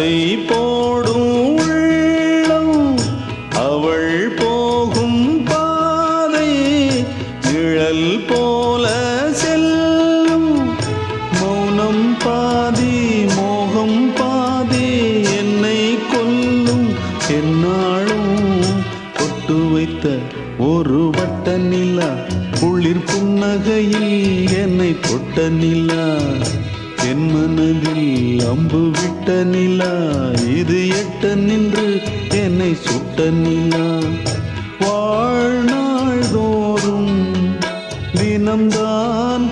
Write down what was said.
ஆசை போடும் உள்ளம் அவள் போகும் பாதை நிழல் போல செல்லும். மௌனம் பாதி மோகம் பாதி என்னை கொல்லும். என்னாலும் பொட்டு வைத்த ஒரு வட்ட நிலா குளிர் புன்னகையில் என்னை தொட்ட நிலா. என் மனதில் அம்பு விட்ட நிலா இது எட்ட நின்று என்னை சுட்ட நிலா. வாழ்நாள் தோறும் தினம்தான்